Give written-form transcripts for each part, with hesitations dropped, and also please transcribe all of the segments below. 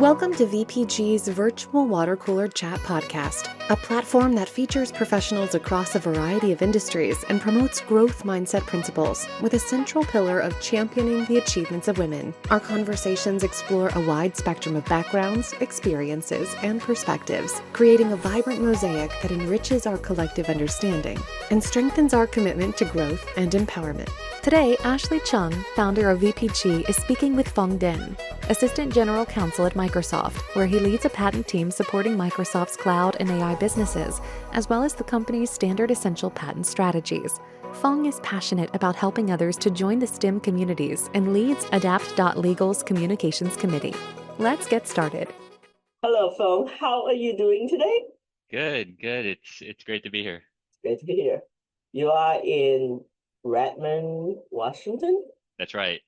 Welcome to VPG's Virtual Water Cooler Chat Podcast, a platform that features professionals across a variety of industries and promotes growth mindset principles with a central pillar of championing the achievements of women. Our conversations explore a wide spectrum of backgrounds, experiences, and perspectives, creating a vibrant mosaic that enriches our collective understanding and strengthens our commitment to growth and empowerment. Today, Ashley Chung, founder of VPG, is speaking with Phong Dinh, Assistant General Counsel at Microsoft, where he leads a patent team supporting Microsoft's cloud and AI businesses, as well as the company's standard essential patent strategies. Phong is passionate about helping others to join the STEM communities and leads ADAPT.legal's Communications Committee. Let's get started. Hello, Phong. How are you doing today? Good. It's great to be here. Great to be here. You are in Redmond, Washington? That's right.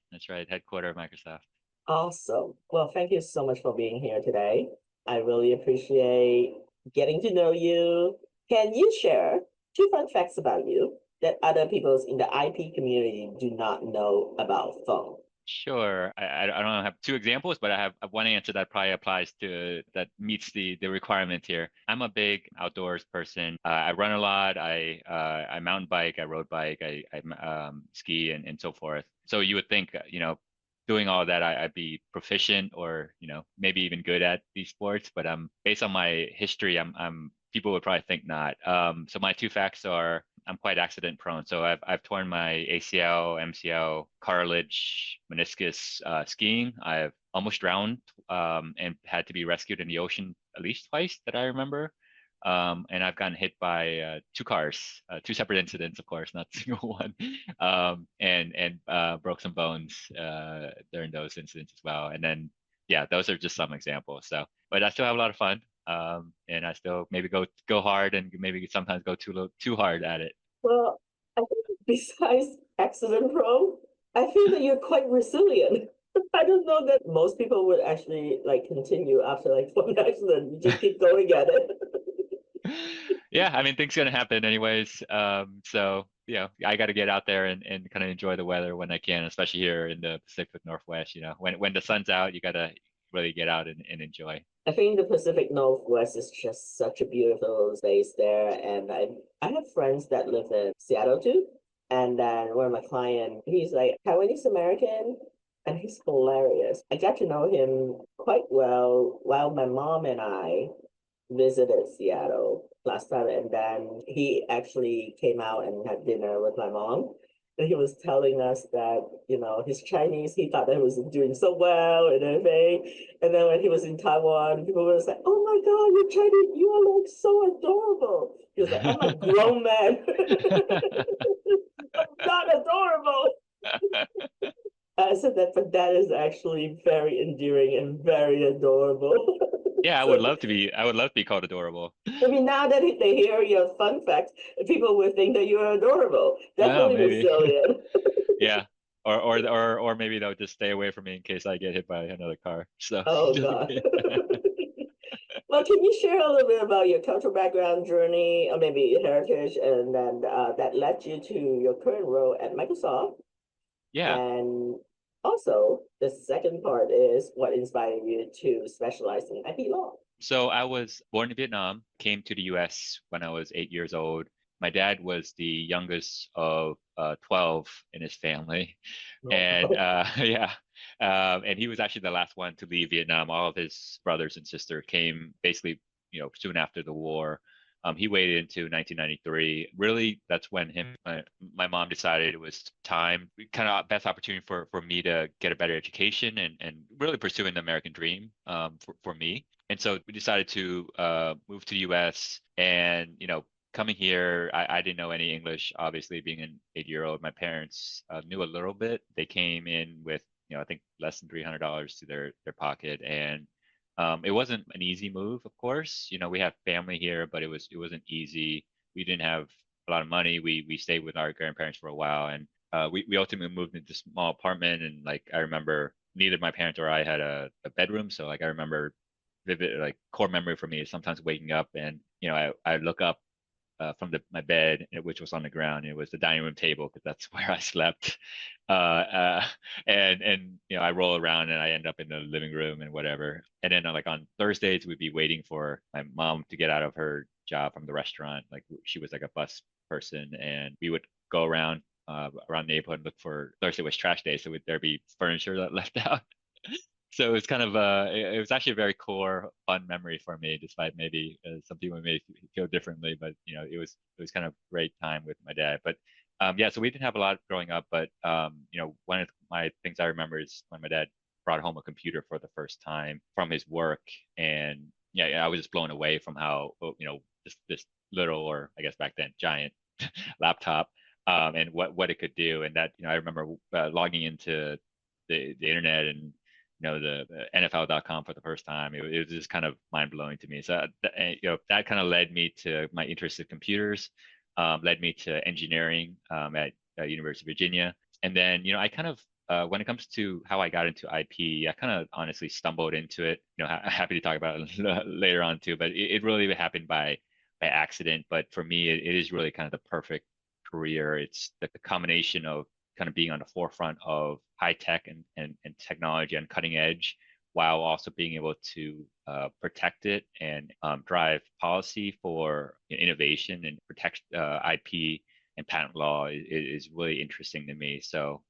Headquarter of Microsoft. Awesome. Well, thank you so much for being here today. I really appreciate getting to know you. Can you share 2 fun facts about you that other people in the IP community do not know about Phong? Sure. I don't have 2 examples, but I have one answer that probably applies to that meets the requirement here. I'm a big outdoors person. I run a lot. I mountain bike. I road bike. I ski and so forth. So you would think, doing all of that, I'd be proficient or, maybe even good at these sports. But based on my history, I'm people would probably think not. So my 2 facts are I'm quite accident prone. So I've torn my ACL, MCL, cartilage, meniscus skiing. I've almost drowned and had to be rescued in the ocean at least twice that I remember. And I've gotten hit by 2 cars, 2 separate incidents, of course, not a single one, and broke some bones during those incidents as well. And then, yeah, those are just some examples. So, but I still have a lot of fun. And I still maybe go hard and maybe sometimes go too hard at it. Well, I think besides accident prone, I feel that you're quite resilient. I don't know that most people would actually continue after one accident. You just keep going at it. Yeah, I mean, things gonna happen anyways. So I got to get out there and kind of enjoy the weather when I can, especially here in the Pacific Northwest. When the sun's out, you gotta really get out and enjoy. I think the Pacific Northwest is just such a beautiful space there. And I have friends that live in Seattle too. And then one of my clients, he's like Taiwanese American, and he's hilarious. I got to know him quite well while my mom and I visited Seattle last time. And then he actually came out and had dinner with my mom. And he was telling us that, his Chinese, he thought that he was doing so well and everything. And then when he was in Taiwan, people were like, oh my God, you're Chinese, you are so adorable. He was like, I'm a grown man. I'm not adorable. I said that, but that is actually very endearing and very adorable. Yeah, I would love to be called adorable. I mean, now that they hear your fun facts, people will think that you're adorable. Definitely resilient. Yeah. Or maybe they'll just stay away from me in case I get hit by another car. So oh God. Well, can you share a little bit about your cultural background journey, or maybe heritage, and then that led you to your current role at Microsoft? Yeah. And also, the second part is what inspired you to specialize in IP law? So I was born in Vietnam, came to the US when I was 8 years old. My dad was the youngest of 12 in his family. And and he was actually the last one to leave Vietnam. All of his brothers and sisters came basically, soon after the war. He waited into 1993. Really, that's when my mom decided it was time, kind of best opportunity for me to get a better education and really pursuing the American dream for me. And so we decided to move to the US and, coming here, I didn't know any English, obviously being an 8-year-old. My parents knew a little bit. They came in with, I think less than $300 to their pocket. And it wasn't an easy move, of course. We have family here, but it wasn't easy. We didn't have a lot of money. We stayed with our grandparents for a while, and we ultimately moved into this small apartment. And I remember neither my parents or I had a bedroom, so I remember vivid core memory for me is sometimes waking up and I look up my bed, which was on the ground. It was the dining room table because that's where I slept. And I roll around and I end up in the living room and whatever. And then like on Thursdays, we'd be waiting for my mom to get out of her job from the restaurant. Like she was like a bus person, and we would go around the neighborhood and look for. Thursday was trash day, so there'd be furniture that left out. So it was kind of it was actually a very core, fun memory for me, despite maybe some people may feel differently. But it was kind of great time with my dad. But yeah, so we didn't have a lot growing up. But one of my things I remember is when my dad brought home a computer for the first time from his work, and I was just blown away from how this little, or I guess back then giant laptop, and what it could do. And that I remember logging into the internet and the NFL.com for the first time. It was just kind of mind blowing to me. So that kind of led me to my interest in computers, led me to engineering at University of Virginia, and then I kind of when it comes to how I got into IP, I kind of honestly stumbled into it. Happy to talk about it later on too, but it really happened by accident. But for me, it is really kind of the perfect career. It's the combination of kind of being on the forefront of high tech and technology and cutting edge, while also being able to protect it and drive policy for innovation and protect IP and patent law is really interesting to me. So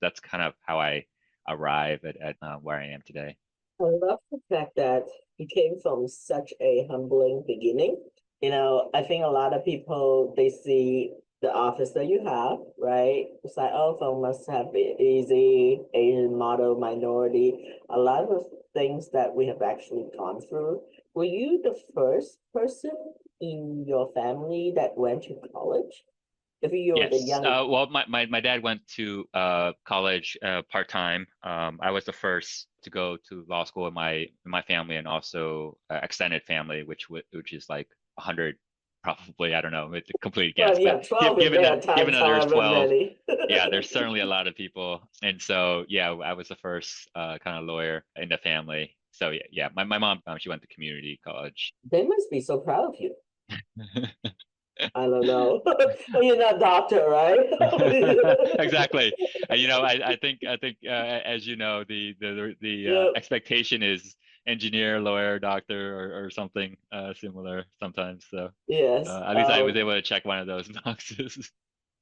that's kind of how I arrive at where I am today. I love the fact that you came from such a humbling beginning. I think a lot of people, they see the office that you have, right? It's like, oh, Phong must have been easy, Asian model, minority, a lot of things that we have actually gone through. Were you the first person in your family that went to college? If you were the Yes. young, Well, my dad went to college part-time. I was the first to go to law school in my family, and also extended family, which is like 100, probably. I don't know. It's a complete guess, well, yeah, but 12 in given there that times there's however 12, many. yeah, there's certainly a lot of people. And so yeah, I was the first kind of lawyer in the family. So yeah, my mom, she went to community college. They must be so proud of you. I don't know. Well, you're not a doctor, right? Exactly. I think as you know, the Yeah. expectation is engineer, lawyer, doctor, or something similar sometimes. So Yes. at least I was able to check one of those boxes.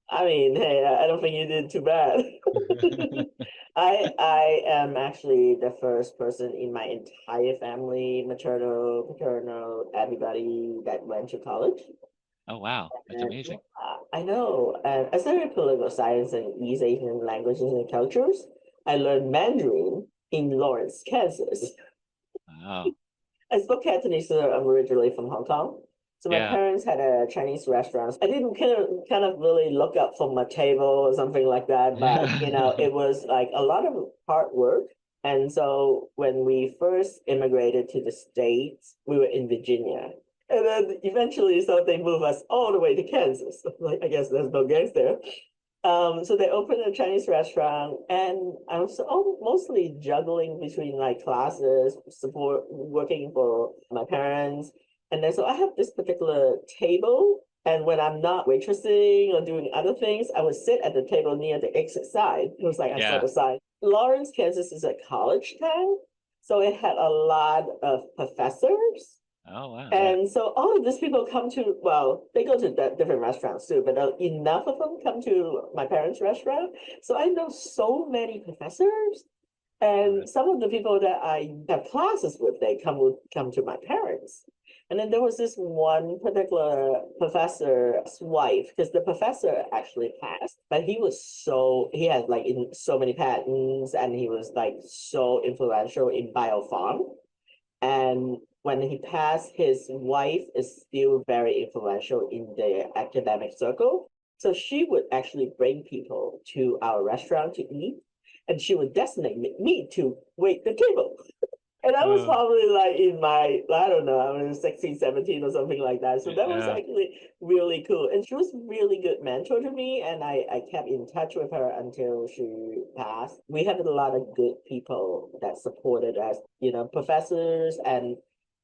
I mean, hey, I don't think you did too bad. I am actually the first person in my entire family, maternal, paternal, everybody that went to college. Oh wow, that's And amazing. I know. And I studied political science and East Asian languages and cultures. I learned Mandarin in Lawrence, Kansas. Wow. I spoke Cantonese, so I'm originally from Hong Kong. So my Yeah. parents had a Chinese restaurant. I didn't kind of really look up for my table or something like that, but it was like a lot of hard work. And so when we first immigrated to the States, we were in Virginia. And then eventually, so they moved us all the way to Kansas. Like, I guess there's no gangs there. So they opened a Chinese restaurant, and I was mostly juggling between like classes, support, working for my parents. And then so I have this particular table, and when I'm not waitressing or doing other things, I would sit at the table near the exit side. It was like I saw Yeah. the sign. Lawrence, Kansas is a college town, so it had a lot of professors. Oh wow. Yeah. And so all of these people come to, well, they go to different restaurants too, but enough of them come to my parents' restaurant. So I know so many professors, and some of the people that I have classes with, they come to my parents. And then there was this one particular professor's wife, because the professor actually passed, but he had like in so many patents, and he was like so influential in biofarm. And when he passed, his wife is still very influential in the academic circle. So she would actually bring people to our restaurant to eat, and she would designate me to wait the table. And I was Uh, probably like in my, I don't know, I was 16, 17 or something like that. So that was yeah. actually really cool. And she was a really good mentor to me. And I kept in touch with her until she passed. We had a lot of good people that supported us, professors and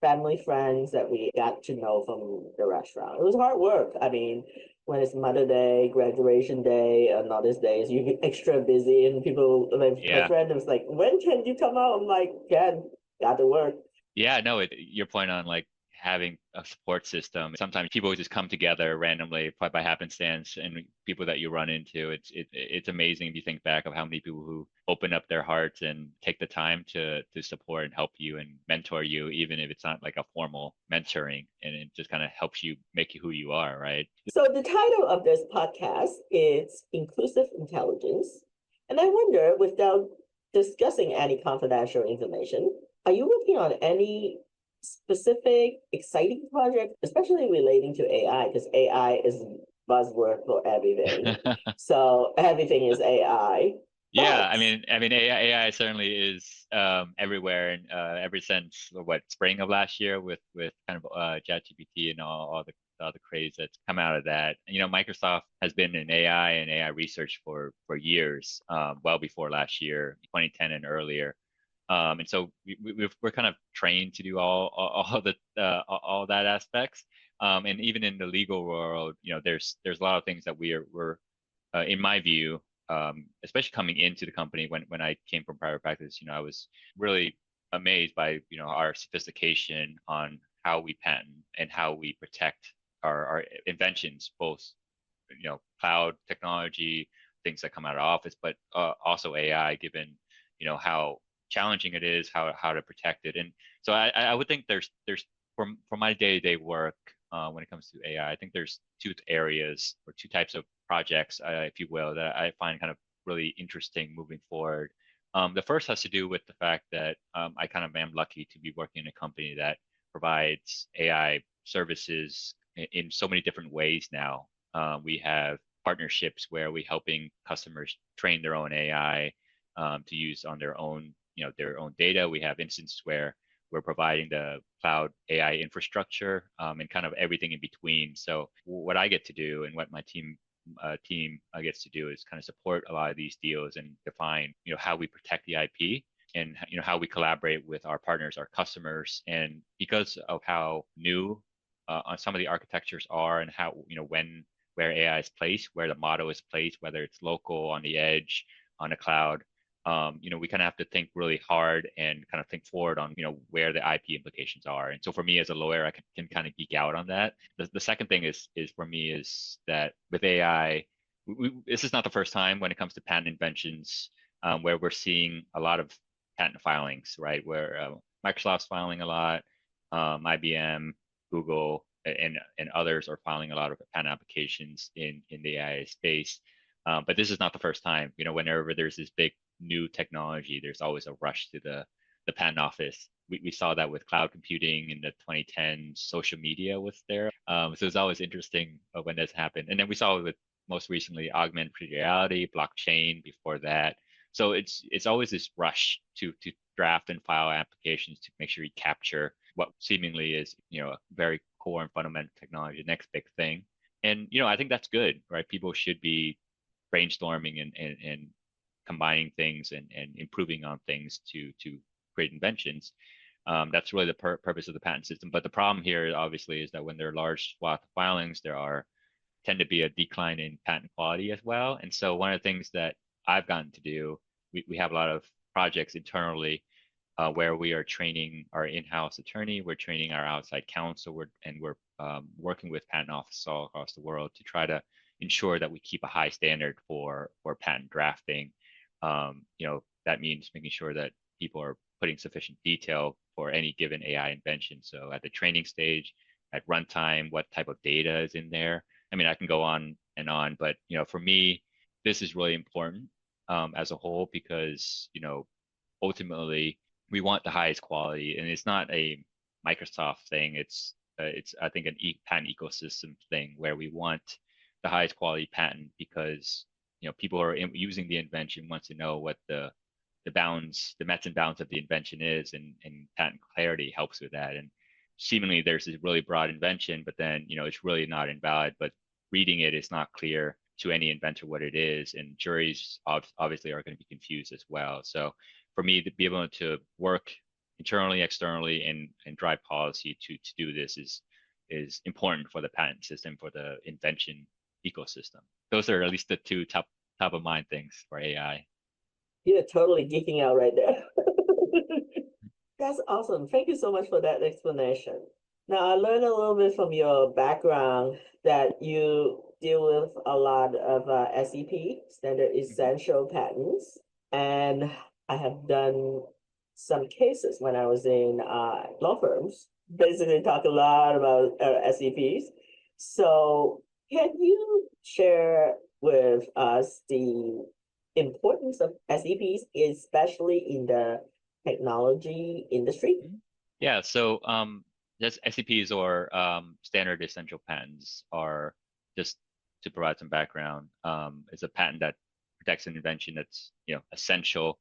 family friends that we got to know from the restaurant. It was hard work. I mean, when it's Mother Day, graduation day, and all these days, you get extra busy, and people, my Yeah. friend was like, "When can you come out?" I'm like, "Can, got to work." Yeah, no, your point on like having a support system. Sometimes people just come together randomly by happenstance, and people that you run into. It's amazing if you think back of how many people who open up their hearts and take the time to support and help you and mentor you, even if it's not like a formal mentoring, and it just kind of helps you make you who you are, right? So the title of this podcast is Inclusive Intelligence. And I wonder, without discussing any confidential information, are you working on any specific exciting project, especially relating to AI? Because AI is buzzword for everything. So everything is AI. Yeah, But AI certainly is everywhere, and ever since what spring of last year with kind of ChatGPT and all the craze that's come out of that. Microsoft has been in AI and AI research for years, well before last year, 2010 and earlier. And so we're kind of trained to do all that aspects. And even in the legal world, there's a lot of things that we're in my view, especially coming into the company when I came from private practice, I was really amazed by, our sophistication on how we patent and how we protect our inventions, both, cloud technology, things that come out of office, but also AI, given, how challenging it is, how to protect it. And so I would think there's for my day-to-day work, when it comes to AI, I think there's two areas or two types of projects, if you will, that I find kind of really interesting moving forward. The first has to do with the fact that I kind of am lucky to be working in a company that provides AI services in so many different ways now. We have partnerships where we're helping customers train their own AI to use on their own, their own data. We have instances where we're providing the cloud AI infrastructure and kind of everything in between. So what I get to do and what my team gets to do is kind of support a lot of these deals and define, how we protect the IP and how we collaborate with our partners, our customers. And because of how new on some of the architectures are and how, where AI is placed, where the model is placed, whether it's local, on the edge, on the cloud, we kind of have to think really hard and kind of think forward on, where the IP implications are. And so for me as a lawyer, I can kind of geek out on that. The second thing is for me is that with AI, this is not the first time when it comes to patent inventions where we're seeing a lot of patent filings, right? Where Microsoft's filing a lot, IBM, Google, and others are filing a lot of patent applications in the AI space. But this is not the first time. Whenever there's this big new technology, there's always a rush to the patent office. We saw that with cloud computing in the 2010s. Social media was there, so it's always interesting when this happened. And then we saw it with most recently augmented reality, blockchain before that. So it's always this rush to draft and file applications to make sure you capture what seemingly is a very core and fundamental technology, the next big thing. And I think that's good, right? People should be brainstorming and combining things and improving on things to create inventions. That's really the purpose of the patent system. But the problem here, obviously, is that when there are large swath of filings, tend to be a decline in patent quality as well. And so one of the things that I've gotten to do, we have a lot of projects internally where we are training our in-house attorney, we're training our outside counsel, we're working with patent offices all across the world to try to ensure that we keep a high standard for patent drafting. That means making sure that people are putting sufficient detail for any given AI invention. So at the training stage, at runtime, what type of data is in there. I mean, I can go on and on, but for me, this is really important as a whole because ultimately we want the highest quality, and it's not a Microsoft thing. It's I think an patent ecosystem thing where we want the highest quality patent because people who are using the invention wants to know what the mets and bounds of the invention is, and patent clarity helps with that. And seemingly there's this really broad invention, but then it's really not invalid. But reading it is not clear to any inventor what it is, and juries obviously are going to be confused as well. So for me to be able to work internally, externally, and drive policy to do this is important for the patent system, for the invention ecosystem. Those are at least the two top of mind things for AI. You're totally geeking out right there. That's awesome. Thank you so much for that explanation. Now, I learned a little bit from your background that you deal with a lot of SEP, Standard Essential Patents, and I have done some cases when I was in law firms, basically talk a lot about SEPs. So can you share with us the importance of SEPs, especially in the technology industry? Yeah, so just SEPs or standard essential patents are, just to provide some background, is a patent that protects an invention that's essential,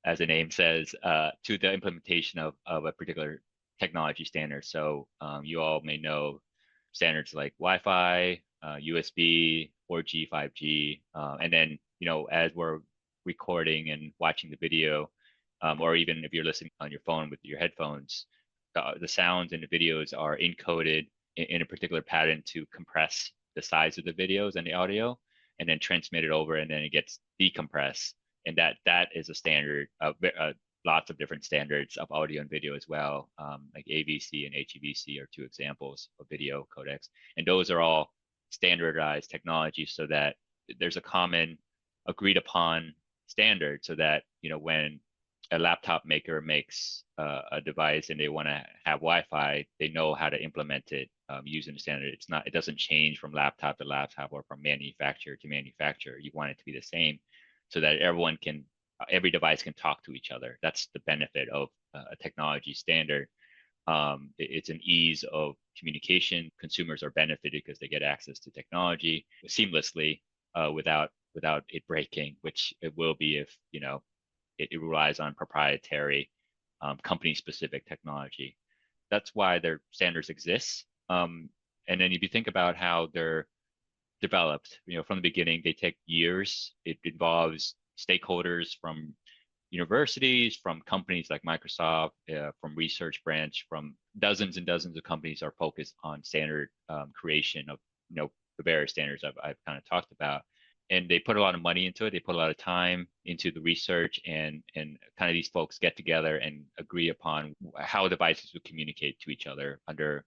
as the name says, to the implementation of a particular technology standard. So you all may know standards like Wi-Fi, USB, 4G, 5G, and then as we're recording and watching the video, or even if you're listening on your phone with your headphones, the sounds and the videos are encoded in a particular pattern to compress the size of the videos and the audio, and then transmit it over, and then it gets decompressed. And that is a standard of lots of different standards of audio and video as well, like AVC and HEVC are two examples of video codecs. And those are all standardized technologies so that there's a common agreed upon standard, so that when a laptop maker makes a device and they want to have Wi-Fi, they know how to implement it using the standard. It doesn't change from laptop to laptop or from manufacturer to manufacturer. You want it to be the same, so that every device can talk to each other. That's the benefit of a technology standard. It's an ease of communication. Consumers are benefited because they get access to technology seamlessly without it breaking, which it will be if it relies on proprietary company-specific technology. That's why their standards exist. And then if you think about how they're developed, from the beginning, they take years. It involves stakeholders from universities, from companies like Microsoft, from research branch, from dozens and dozens of companies are focused on standard creation of the various standards I've kind of talked about. And they put a lot of money into it. They put a lot of time into the research, and kind of these folks get together and agree upon how devices would communicate to each other under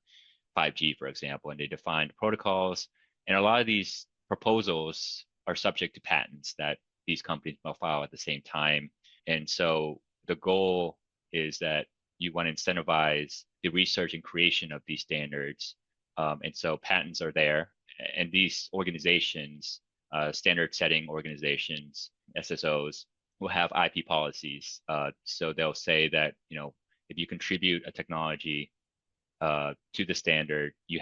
5G, for example, and they defined protocols. And a lot of these proposals are subject to patents that these companies will file at the same time. And so the goal is that you want to incentivize the research and creation of these standards. And so patents are there, and these organizations, standard setting organizations, SSOs, will have IP policies. So they'll say that, if you contribute a technology to the standard, you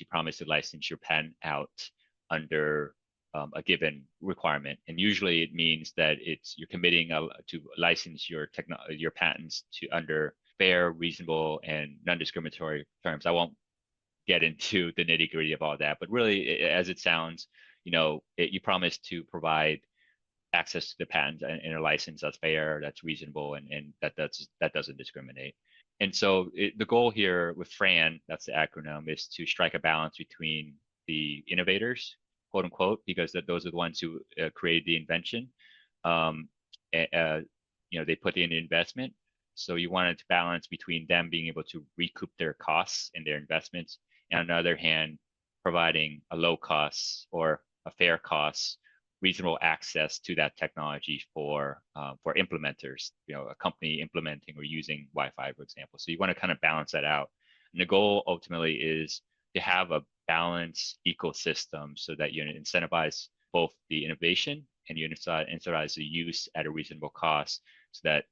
promise to license your patent out under a given requirement. And usually it means that you're committing to license your patents under fair, reasonable, and non-discriminatory terms. I won't get into the nitty-gritty of all that, but really, as it sounds, you promise to provide access to the patent and a license that's fair, that's reasonable, and that doesn't discriminate. And so the goal here with FRAN, that's the acronym, is to strike a balance between the innovators, quote unquote, because those are the ones who created the invention. They put in investment. So you wanted to balance between them being able to recoup their costs and their investments, and on the other hand, providing a low cost or a fair cost, reasonable access to that technology for implementers, a company implementing or using Wi-Fi, for example. So you want to kind of balance that out. And the goal ultimately is to have a balanced ecosystem so that you incentivize both the innovation and you incentivize the use at a reasonable cost, so that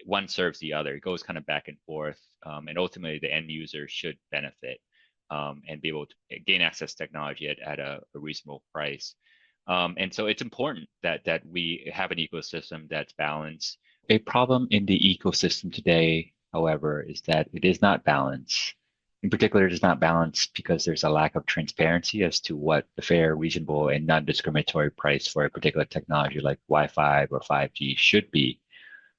one serves the other. It goes kind of back and forth, and ultimately the end user should benefit and be able to gain access to technology at a reasonable price. And so it's important that we have an ecosystem that's balanced. A problem in the ecosystem today, however, is that it is not balanced. In particular, it is not balanced because there's a lack of transparency as to what the fair, reasonable, and non-discriminatory price for a particular technology like Wi-Fi or 5G should be.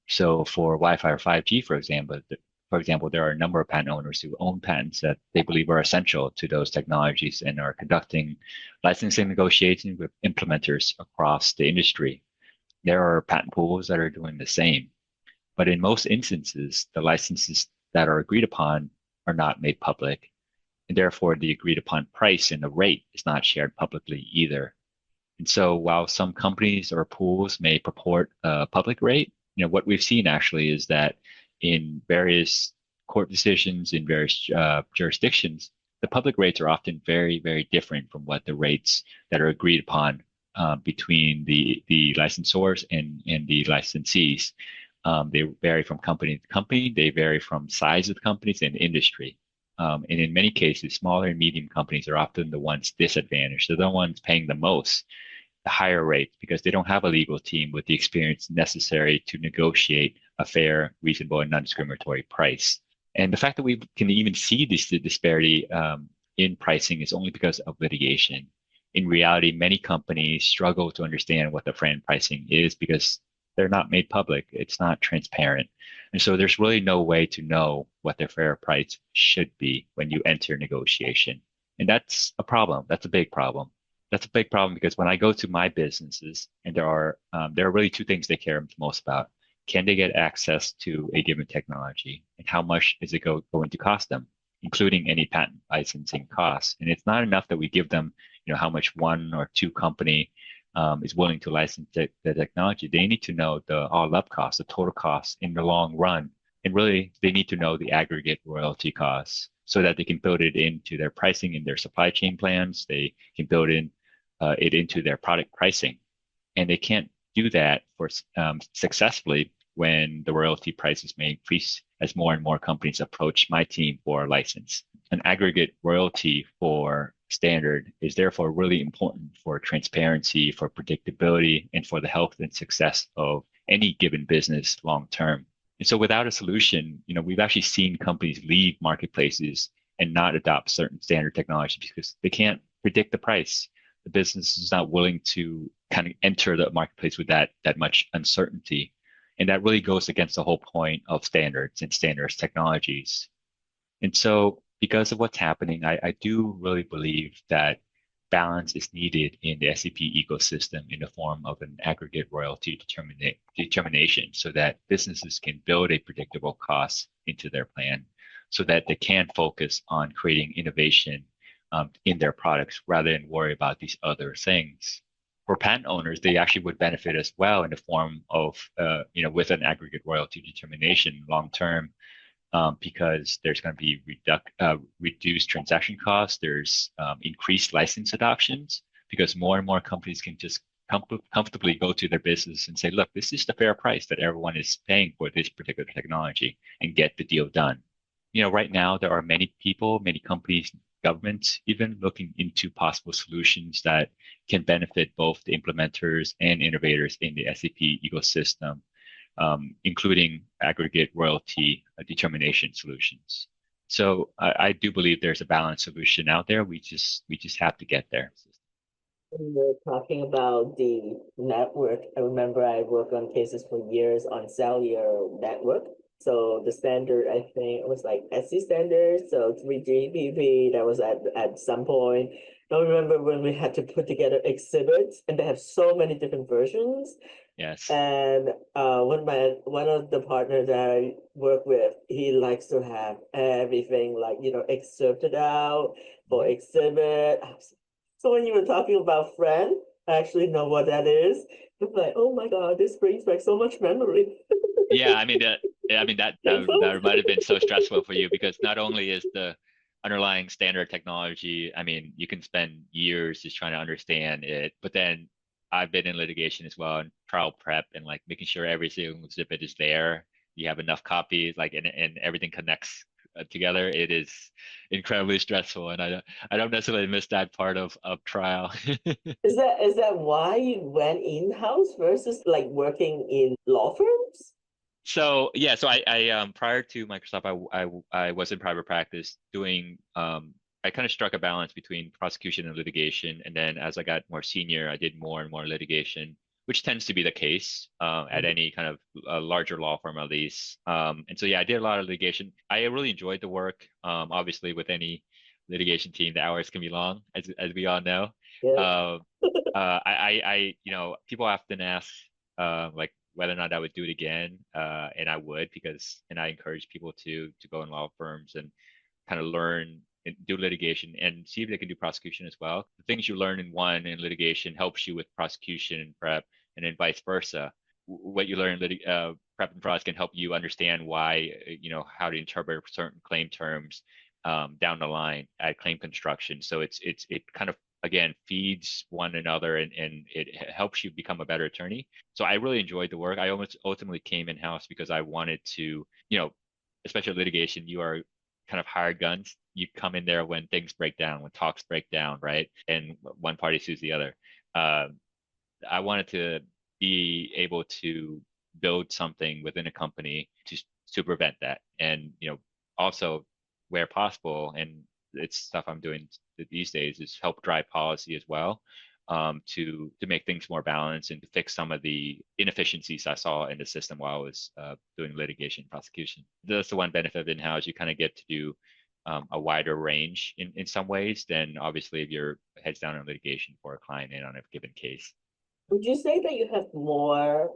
So for Wi-Fi or 5G, for example, there are a number of patent owners who own patents that they believe are essential to those technologies and are conducting licensing negotiations with implementers across the industry. There are patent pools that are doing the same. But in most instances, the licenses that are agreed upon are not made public, and therefore the agreed upon price and the rate is not shared publicly either. And so while some companies or pools may purport a public rate, what we've seen actually is that in various court decisions in various jurisdictions, the public rates are often very, very different from what the rates that are agreed upon between the licensors and the licensees. They vary from company to company. They vary from size of the companies and industry. And in many cases, smaller and medium companies are often the ones disadvantaged. They're the ones paying the most, the higher rates, because they don't have a legal team with the experience necessary to negotiate a fair, reasonable, and non-discriminatory price. And the fact that we can even see this disparity in pricing is only because of litigation. In reality, many companies struggle to understand what the FRAND pricing is because they're not made public. It's not transparent. And so there's really no way to know what their fair price should be when you enter negotiation. And that's a problem. That's a big problem. That's a big problem because when I go to my businesses, and there are really two things they care most about. Can they get access to a given technology, and how much is it going to cost them, including any patent licensing costs? And it's not enough that we give them, how much one or two company is willing to license the technology. They need to know the all-up cost, the total cost in the long run, and really they need to know the aggregate royalty costs so that they can build it into their pricing in their supply chain plans. They can build it into their product pricing, and they can't do that for successfully when the royalty prices may increase as more and more companies approach my team for a license. An aggregate royalty for standard is therefore really important for transparency, for predictability, and for the health and success of any given business long term. And so without a solution, we've actually seen companies leave marketplaces and not adopt certain standard technology because they can't predict the price. The business is not willing to kind of enter the marketplace with that much uncertainty. And that really goes against the whole point of standards and standards technologies. And so because of what's happening, I do really believe that balance is needed in the SAP ecosystem in the form of an aggregate royalty determination so that businesses can build a predictable cost into their plan so that they can focus on creating innovation in their products rather than worry about these other things. For patent owners, they actually would benefit as well in the form of, with an aggregate royalty determination long term, because there's going to be reduced transaction costs. There's increased license adoptions because more and more companies can just comfortably go to their business and say, look, this is the fair price that everyone is paying for this particular technology and get the deal done. Right now, there are many people, many companies, governments even looking into possible solutions that can benefit both the implementers and innovators in the SAP ecosystem, including aggregate royalty determination solutions. So I do believe there's a balanced solution out there. We just have to get there. When we're talking about the network, I remember I worked on cases for years on cellular network. So the standard, I think it was like SC standard, so 3GPP, that was at some point. I remember when we had to put together exhibits, and they have so many different versions. Yes. And one of the partners that I work with, he likes to have everything like, excerpted out for exhibit. So when you were talking about friend, I actually know what that is. It's like, oh my God, this brings back so much memory. Yeah, I mean that might have been so stressful for you because not only is the underlying standard technology, I mean, you can spend years just trying to understand it, but then I've been in litigation as well and trial prep and like making sure every single exhibit is there. You have enough copies, like and everything connects together. It is incredibly stressful, and I don't necessarily miss that part of trial. Is that why you went in-house versus like working in law firms? So yeah, so I prior to Microsoft, I was in private practice doing I kind of struck a balance between prosecution and litigation, and then as I got more senior, I did more and more litigation. which tends to be the case at any kind of larger law firm at least. And so, yeah, I did a lot of litigation. I really enjoyed the work. Obviously, with any litigation team, the hours can be long, as we all know. Yeah. People often ask like whether or not I would do it again, and I would and I encourage people to go in law firms and kind of learn and do litigation and see if they can do prosecution as well. The things you learn in one in litigation helps you with prosecution and prep, and then vice versa. What you learn in prep and pros can help you understand why, how to interpret certain claim terms down the line at claim construction. So it kind of again feeds one another and it helps you become a better attorney. So I really enjoyed the work. I almost ultimately came in house because I wanted to, especially litigation, you are kind of hired guns. You come in there when things break down, when talks break down, right? And one party sues the other. I wanted to be able to build something within a company to prevent that. And, also where possible, and it's stuff I'm doing these days, is help drive policy as well, to make things more balanced and to fix some of the inefficiencies I saw in the system while I was doing litigation prosecution. That's the one benefit of in-house. You kind of get to do a wider range in some ways than obviously if you're heads down in litigation for a client in on a given case. Would you say that you have more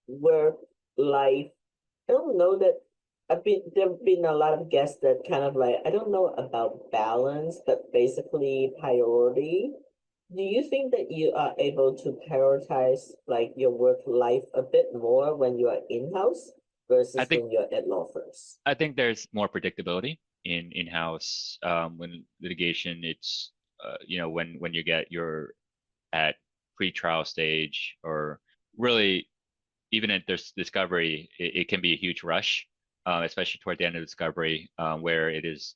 work life? I don't know that there've been a lot of guests that kind of like, I don't know about balance, but basically priority. Do you think that you are able to prioritize like your work life a bit more when you are in-house I versus think when you're at law firms? I think there's more predictability in-house. When litigation, it's when you're at pre-trial stage, or really even at this discovery, it can be a huge rush, especially toward the end of discovery, where it is,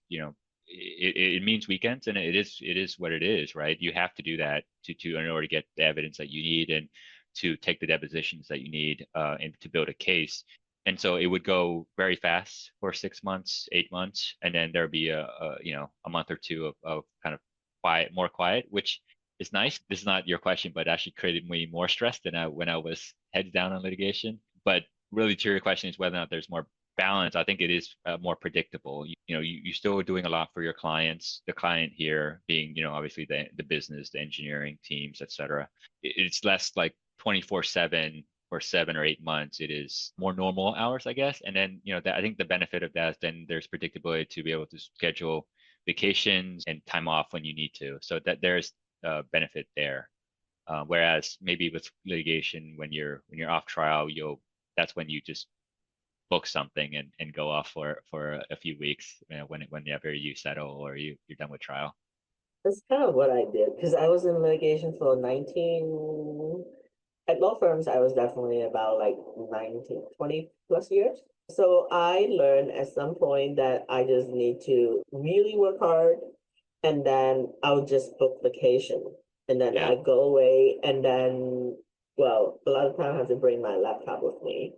it means weekends, and it is what it is, right? You have to do that in order to get the evidence that you need and to take the depositions that you need, and to build a case. And so it would go very fast for 6 months, 8 months, and then there'd be a month or two of kind of more quiet, which is nice. This is not your question, but actually created me more stress than when I was heads down on litigation. But really, to your question is whether or not there's more balance. I think it is more predictable. You're still doing a lot for your clients. The client here being, obviously the business, the engineering teams, etc. It's less like 24/7 for 7 or 8 months. It is more normal hours, I guess. And then, I think the benefit of that is then there's predictability to be able to schedule vacations and time off when you need to. So that there's benefit there. Whereas maybe with litigation, when you're off trial, that's when you just book something and go off for a few weeks, whenever you settle or you're done with trial. That's kind of what I did because I was in litigation for 19, at law firms, I was definitely about like 19, 20 plus years. So I learned at some point that I just need to really work hard and then I'll just book vacation. And then Yeah. I go away and then, well, a lot of time I have to bring my laptop with me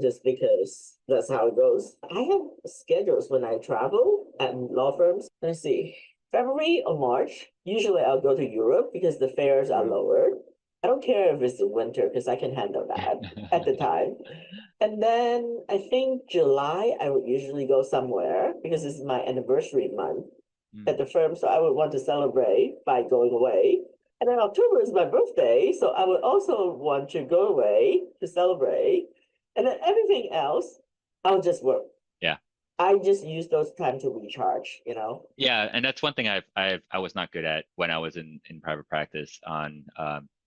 just because that's how it goes. I have schedules when I travel at law firms. Let's see, February or March, usually I'll go to Europe because the fares are lower. I don't care if it's the winter because I can handle that at the time. And then I think July, I would usually go somewhere because this is my anniversary month at the firm. So I would want to celebrate by going away. And then October is my birthday. So I would also want to go away to celebrate. And then everything else, I'll just work. Yeah. I just use those time to recharge, Yeah, and that's one thing I was not good at when I was in private practice on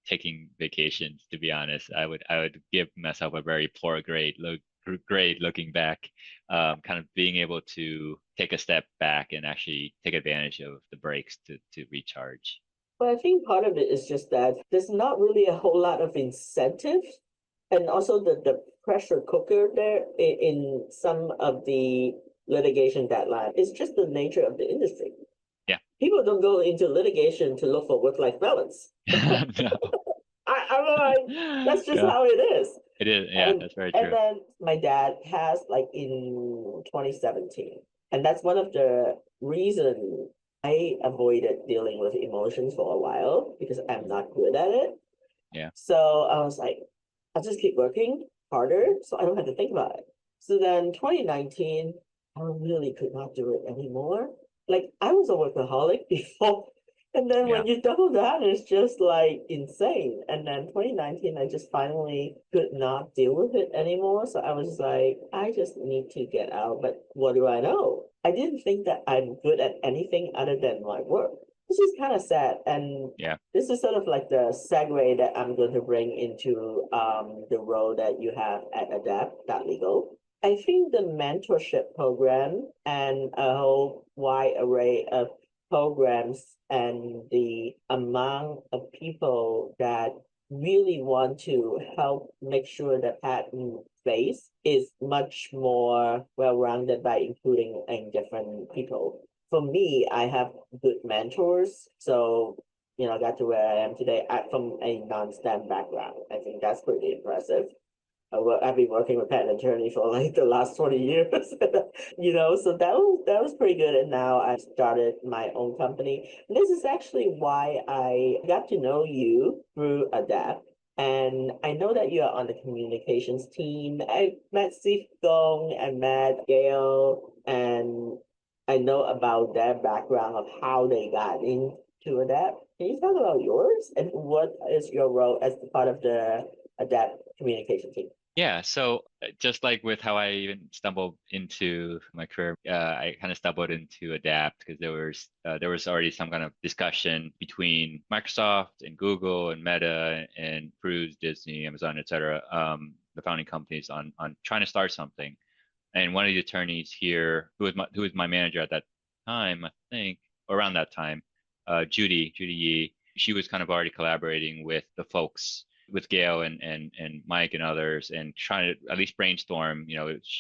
taking vacations. To be honest, I would give myself a very poor grade looking back, kind of being able to take a step back and actually take advantage of the breaks to recharge. But I think part of it is just that there's not really a whole lot of incentive. And also the pressure cooker there in some of the litigation deadline is just the nature of the industry. Yeah. People don't go into litigation to look for work-life balance. No. I'm like, that's just Yeah, how it is. it is. Yeah, that's very true. And then my dad passed like in 2017. And that's one of the reasons I avoided dealing with emotions for a while because I'm not good at it. Yeah. So I was like, I'll just keep working harder so I don't have to think about it. So then 2019, I really could not do it anymore. Like I was a workaholic before. And then Yeah. when you double down, it's just like insane. And then 2019, I just finally could not deal with it anymore. So I was like, I just need to get out. But what do I know? I didn't think that I'm good at anything other than my work, which is kind of sad. And Yeah. this is sort of like the segue that I'm going to bring into the role that you have at ADAPT.legal. I think the mentorship program and a whole wide array of programs and the amount of people that really want to help make sure the patent space is much more well-rounded by including different people. For me, I have good mentors, so I got to where I am today from a non-STEM background. I think that's pretty impressive. I've been working with patent attorney for like the last 20 years, so that was pretty good. And now I started my own company. And this is actually why I got to know you through ADAPT. And I know that you are on the communications team. I met Steve Gong, I met Gail, and I know about their background of how they got into ADAPT. Can you talk about yours and what is your role as the part of the ADAPT communication team? Yeah, so just like with how I even stumbled into my career, I kind of stumbled into Adapt because there was already some kind of discussion between Microsoft and Google and Meta and Cruise, Disney, Amazon, etc., the founding companies on trying to start something. And one of the attorneys here, who was my manager at that time, I think, around that time, Judy Yee, she was kind of already collaborating with the folks, with Gail and Mike and others, and trying to at least brainstorm,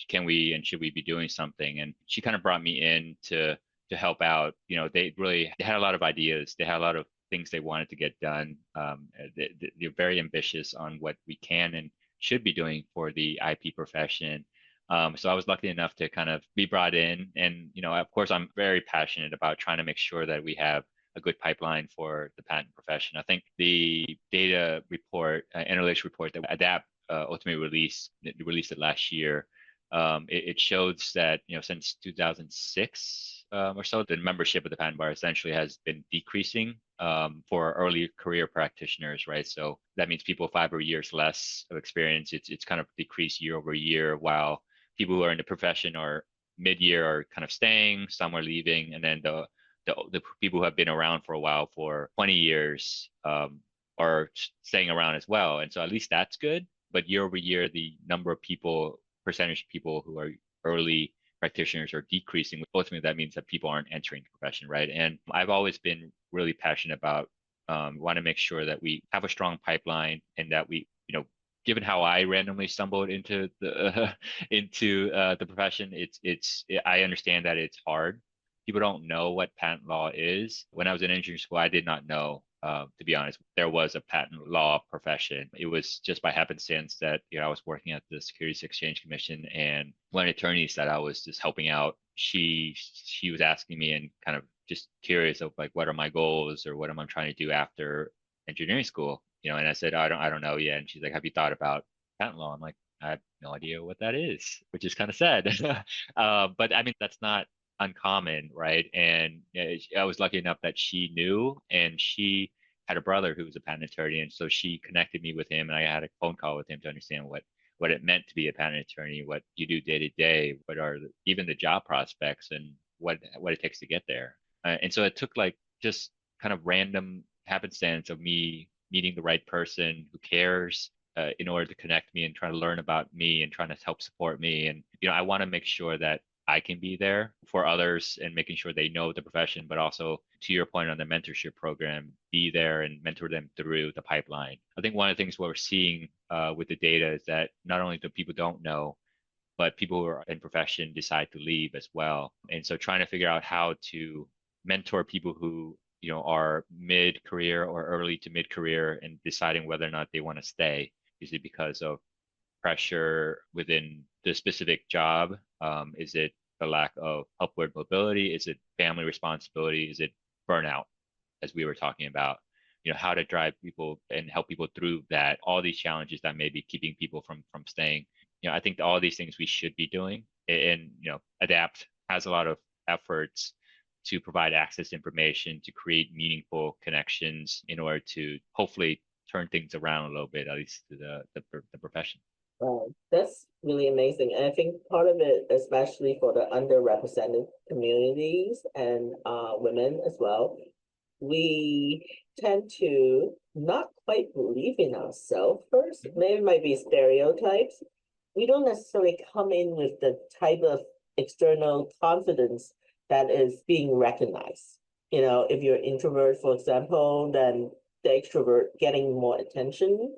can we and should we be doing something? And she kind of brought me in to help out. They had a lot of ideas. They had a lot of things they wanted to get done. They're very ambitious on what we can and should be doing for the IP profession. So I was lucky enough to kind of be brought in, and of course, I'm very passionate about trying to make sure that we have a good pipeline for the patent profession. I think the data report, analytics report that ADAPT ultimately released it last year. It shows that since 2006 or so, the membership of the patent bar essentially has been decreasing for early career practitioners, right? So that means people 5 or years less of experience. It's kind of decreased year over year, while people who are in the profession or mid-year are kind of staying, some are leaving, and then the people who have been around for a while, for 20 years, are staying around as well. And so at least that's good. But year over year, the number of people, percentage of people who are early practitioners are decreasing. Ultimately, that means that people aren't entering the profession, right? And I've always been really passionate about want to make sure that we have a strong pipeline and that we, given how I randomly stumbled into the the profession, I understand that it's hard. People don't know what patent law is. When I was in engineering school, I did not know, to be honest, there was a patent law profession. It was just by happenstance that I was working at the Securities Exchange Commission, and one of the attorneys that I was just helping out, she was asking me and kind of just curious of like, what are my goals or what am I trying to do after engineering school? And I said, I don't know yet. And she's like, have you thought about patent law? I'm like, I have no idea what that is, which is kind of sad. But I mean, that's not uncommon, right? And I was lucky enough that she knew, and she had a brother who was a patent attorney, and so she connected me with him, and I had a phone call with him to understand what it meant to be a patent attorney, what you do day to day, what are even the job prospects, and what it takes to get there. And so it took like just kind of random happenstance of me meeting the right person who cares, in order to connect me and try to learn about me and trying to help support me. And I want to make sure that I can be there for others and making sure they know the profession, but also, to your point on the mentorship program, be there and mentor them through the pipeline. I think one of the things what we're seeing with the data is that not only do people don't know, but people who are in profession decide to leave as well. And so trying to figure out how to mentor people who are mid-career or early to mid-career and deciding whether or not they want to stay. Is it because of pressure within the specific job? Is it the lack of upward mobility? Is it family responsibility? Is it burnout, as we were talking about? how to drive people and help people through that, all these challenges that may be keeping people from staying. I think all these things we should be doing, and ADAPT has a lot of efforts to provide access to information, to create meaningful connections in order to hopefully turn things around a little bit, at least to the profession. That's really amazing. And I think part of it, especially for the underrepresented communities and women as well, we tend to not quite believe in ourselves first. Maybe it might be stereotypes. We don't necessarily come in with the type of external confidence that is being recognized. If you're an introvert, for example, then the extrovert getting more attention.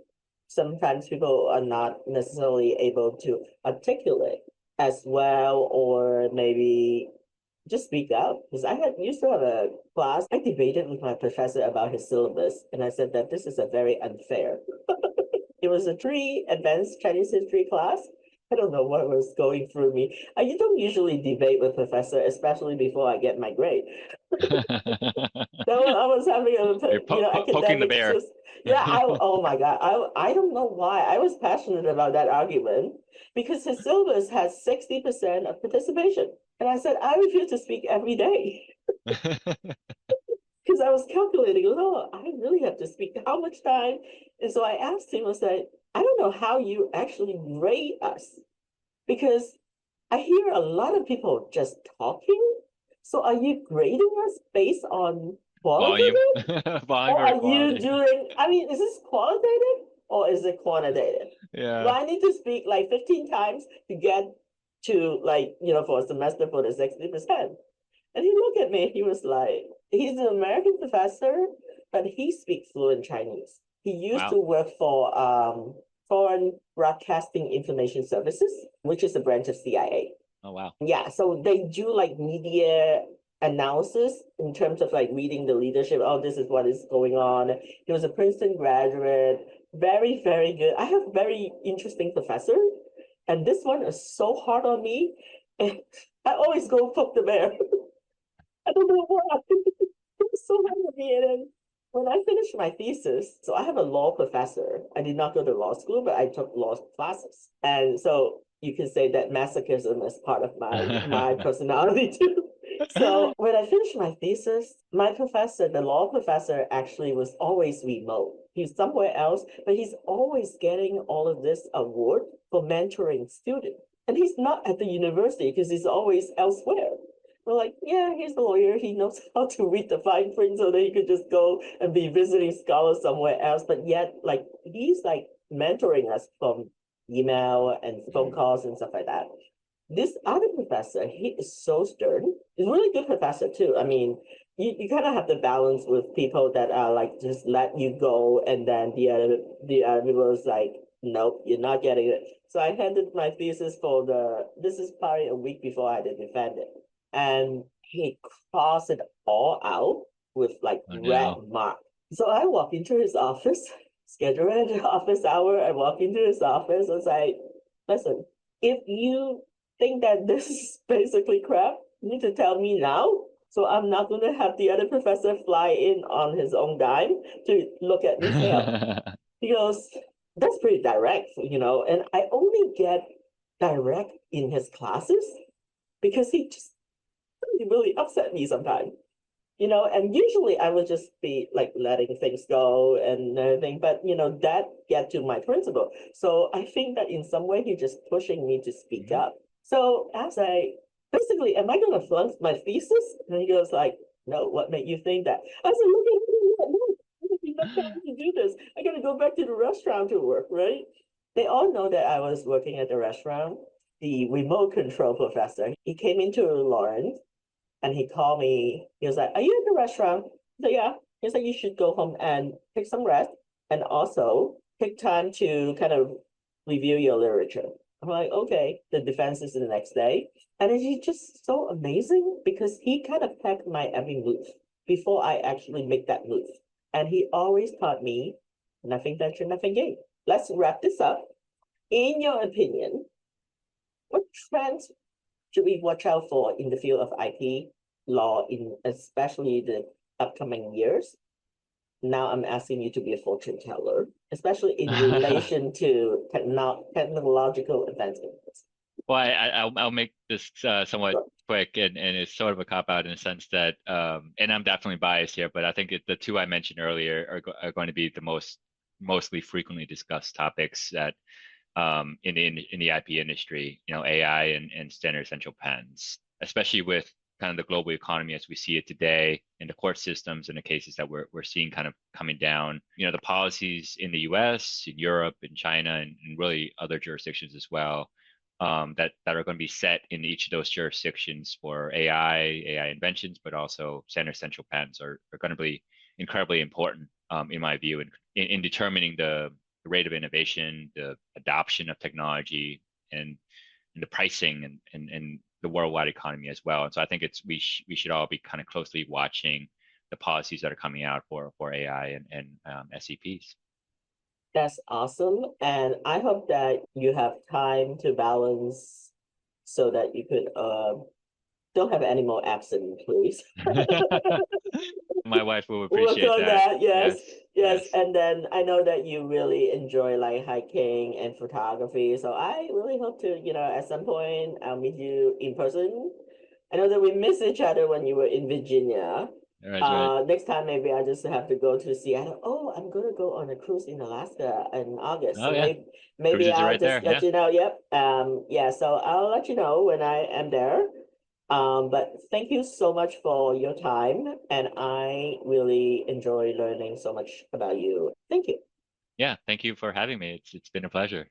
Sometimes people are not necessarily able to articulate as well, or maybe just speak up. Because I used to have a class, I debated with my professor about his syllabus, and I said that this is a very unfair. It was a 3 advanced Chinese history class. I don't know what was going through me. I don't usually debate with professor, especially before I get my grade. I was having poking the bear. Oh my God. I don't know why. I was passionate about that argument because his syllabus has 60% of participation. And I said, I refuse to speak every day. Because I was calculating, I really have to speak how much time? And so I asked him, I said, I don't know how you actually rate us, because I hear a lot of people just talking. So are you grading us based on qualitative? Volume or or are quality? you doing, is this qualitative or is it quantitative? Yeah. Do I need to speak like 15 times to get to for a semester for the 60%? And he looked at me, he was like, he's an American professor, but he speaks fluent Chinese. He used to work for Foreign Broadcasting Information Services, which is a branch of CIA. Oh, wow. Yeah, so they do media analysis in terms of reading the leadership. Oh, this is what is going on. He was a Princeton graduate, very, very good. I have very interesting professor, and this one is so hard on me. And I always go poke the bear. I don't know why. It was so hard on me. And then when I finished my thesis, so I have a law professor. I did not go to law school, but I took law classes. And so you can say that masochism is part of my personality too. So when I finished my thesis, my professor, the law professor, actually was always remote. He's somewhere else, but he's always getting all of this award for mentoring students. And he's not at the university because he's always elsewhere. We're like, yeah, he's a lawyer. He knows how to read the fine print so that he could just go and be visiting scholars somewhere else. But yet, he's mentoring us from email and phone calls and stuff like that. This other professor, he is so stern. He's a really good professor too. You kind of have to balance with people that are just let you go, and then the other people is like, nope, you're not getting it. So I handed my thesis this is probably a week before I had to defend it. And he crossed it all out with red mark. So I walk into his office, schedule an office hour. I walk into his office. I was like, listen, if you think that this is basically crap, you need to tell me now. So I'm not going to have the other professor fly in on his own dime to look at me fail. He goes, that's pretty direct, and I only get direct in his classes because he really upset me sometimes. And usually I would just be letting things go and everything, but that get to my principal. So I think that in some way he's just pushing me to speak up. So as basically, am I going to flunk my thesis? And he goes no, what made you think that? I said, look at me, no, I'm not time to do this. I got to go back to the restaurant to work, right? They all know that I was working at the restaurant. The remote control professor, he came into Lawrence, and he called me. He was like, are you at the restaurant? I said, yeah. He said, you should go home and take some rest and also take time to kind of review your literature. I'm like, okay. The defense is the next day. And it's just so amazing because he kind of pegged my every move before I actually make that move. And he always taught me, nothing venture, nothing gain. Let's wrap this up. In your opinion, what trends should we watch out for in the field of IP law, in especially the upcoming years? now I'm asking you to be a fortune teller, especially in relation to technological advancements. Well, I'll make this somewhat quick, and it's sort of a cop out in the sense that, and I'm definitely biased here, but I think the two I mentioned earlier are going to be the mostly frequently discussed topics that in the IP industry, AI and standard essential patents, especially with kind of the global economy as we see it today, in the court systems and the cases that we're seeing kind of coming down. The policies in the U.S., in Europe, in China, and really other jurisdictions as well, that are going to be set in each of those jurisdictions for AI inventions, but also standard essential patents are going to be incredibly important, in my view, in determining the rate of innovation, the adoption of technology, and the pricing and the worldwide economy as well. And so I think we should all be kind of closely watching the policies that are coming out for AI and SEPs. That's awesome. And I hope that you have time to balance so that you could don't have any more absent, please. My wife will Work appreciate on that. that, yes. Yes. And then I know that you really enjoy like hiking and photography. So I really hope to, at some point I'll meet you in person. I know that we missed each other when you were in Virginia. Right. Next time maybe I just have to go to Seattle. Oh, I'm gonna go on a cruise in Alaska in August. Oh So yeah. maybe Cruises are I'll right there. just let Yeah. you know. Yep. Yeah, so I'll let you know when I am there. But thank you so much for your time, and I really enjoy learning so much about you. Thank you. Yeah. Thank you for having me. It's been a pleasure.